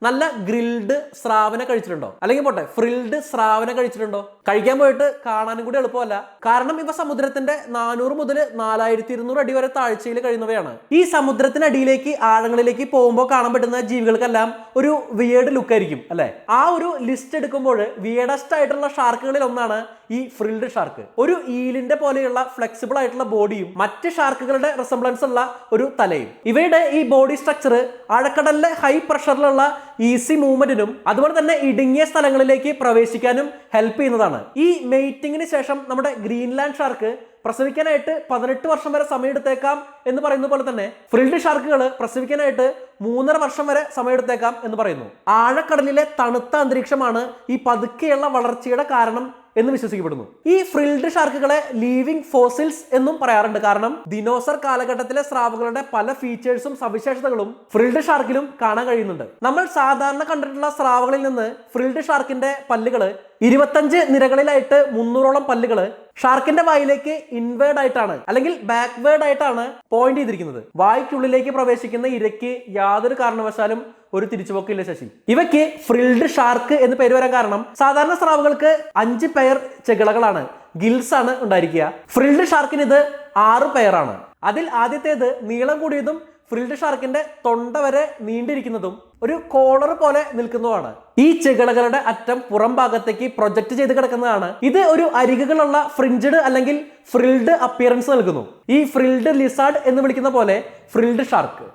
നല്ല ഗ്രിൽഡ് സ്രാവിനെ കഴിച്ചിട്ടുണ്ടോ? അല്ലെങ്കിൽ പോട്ടെ, ഫ്രിൽഡ് സ്രാവിനെ കഴിച്ചിട്ടുണ്ടോ? കഴിക്കാൻ പോയിട്ട് കാണാനും കൂടി എളുപ്പമല്ല. കാരണം ഇവ സമുദ്രത്തിന്റെ 400 മുതൽ 4200 അടി വരെ താഴ്ചയിൽ കഴിയുന്നവയാണ്. ഈ സമുദ്രത്തിനടിയിലേക്ക് ആഴങ്ങളിലേക്ക് പോകുമ്പോൾ കാണാൻ പറ്റുന്ന ജീവികൾക്കെല്ലാം ഒരു വിയേർഡ് ലുക്ക് ആയിരിക്കും അല്ലെ? ആ ഒരു ലിസ്റ്റ് എടുക്കുമ്പോൾ വിയേർഡസ്റ്റ് ആയിട്ടുള്ള ഷാർക്കുകളിൽ ഒന്നാണ് ഈ ഫ്രിൽഡ് ഷാർക്ക്. ഒരു ഈലിന്റെ പോലെയുള്ള ഫ്ലെക്സിബിൾ ആയിട്ടുള്ള ബോഡിയും മറ്റ് ഷാർക്കുകളുടെ റിസംബ്ലൻസ് ഉള്ള ഒരു തലയും. ഇവയുടെ ഈ ബോഡി സ്ട്രക്ചർ ആഴക്കടലിലെ ഹൈ പ്രഷറിലുള്ള ഈസി മൂവ്മെന്റിനും അതുപോലെ തന്നെ ഇടുങ്ങിയ സ്ഥലങ്ങളിലേക്ക് പ്രവേശിക്കാനും ഹെൽപ്പ് ചെയ്യുന്നതാണ്. ഈ മെയ്റ്റിങ്ങിന് ശേഷം നമ്മുടെ ഗ്രീൻലാൻഡ് ഷാർക്ക് പ്രസവിക്കാനായിട്ട് 18 വർഷം വരെ സമയമെടുത്തേക്കാം എന്ന് പറയുന്ന പോലെ തന്നെ ഫ്രിൽഡ് ഷാർക്കുകൾ പ്രസവിക്കാനായിട്ട് 3.5 വർഷം വരെ സമയമെടുത്തേക്കാം എന്ന് പറയുന്നു. ആഴക്കടലിലെ തണുത്ത അന്തരീക്ഷമാണ് ഈ പതുക്കെയുള്ള വളർച്ചയുടെ കാരണം എന്ന് വിശ്വസിക്കപ്പെടുന്നു. ഈ ഫ്രിൽഡ് ഷാർക്കുകളെ ലീവിംഗ് ഫോസിൽസ് എന്നും പറയാറുണ്ട്. കാരണം ദിനോസർ കാലഘട്ടത്തിലെ സ്രാവുകളുടെ പല ഫീച്ചേഴ്സും സവിശേഷതകളും ഫ്രിൽഡ് ഷാർക്കിലും കാണാൻ കഴിയുന്നുണ്ട്. നമ്മൾ സാധാരണ കണ്ടിട്ടുള്ള സ്രാവുകളിൽ നിന്ന് ഫ്രിൽഡ് ഷാർക്കിന്റെ പല്ലുകള് 25 നിരകളിലായിട്ട് 300ഓളം പല്ലുകള് ഷാർക്കിന്റെ വായിലേക്ക് ഇൻവേർഡ് ആയിട്ടാണ് അല്ലെങ്കിൽ ബാക്ക്വേർഡ് ആയിട്ടാണ് പോയിന്റ് ചെയ്തിരിക്കുന്നത്. വായ്ക്കുള്ളിലേക്ക് പ്രവേശിക്കുന്ന ഇരയ്ക്ക് യാതൊരു കാരണവശാലും ഒരു തിരിച്ചുപോക്കില്ല ശശി. ഇവയ്ക്ക് ഫ്രിൽഡ് ഷാർക്ക് എന്ന് പേര് വരാൻ കാരണം സാധാരണ സ്രാവുകൾക്ക് 5 പെയർ ചെകിളകളാണ്, ഗിൽസ് ആണ് ഉണ്ടായിരിക്കുക. ഫ്രിൽഡ് ഷാർക്കിന് ഇത് 6 പെയറാണ്. അതിൽ ആദ്യത്തേത് നീളം കൂടിയതും ഫ്രിൽഡ് ഷാർക്കിന്റെ തൊണ്ട വരെ നീണ്ടിരിക്കുന്നതും ഒരു കോളർ പോലെ നിൽക്കുന്നതുമാണ്. ഈ ചെകിളകളുടെ അറ്റം പുറം ഭാഗത്തേക്ക് പ്രൊജക്ട് ചെയ്ത് കിടക്കുന്നതാണ്. ഇത് ഒരു അരികുകളുള്ള ഫ്രിഞ്ചഡ് അല്ലെങ്കിൽ ഫ്രിൽഡ് അപ്പിയറൻസ് നൽകുന്നു. ഈ ഫ്രിൽഡ് ലിസാർഡ് എന്ന് വിളിക്കുന്ന പോലെ ഫ്രിൽഡ് ഷാർക്ക്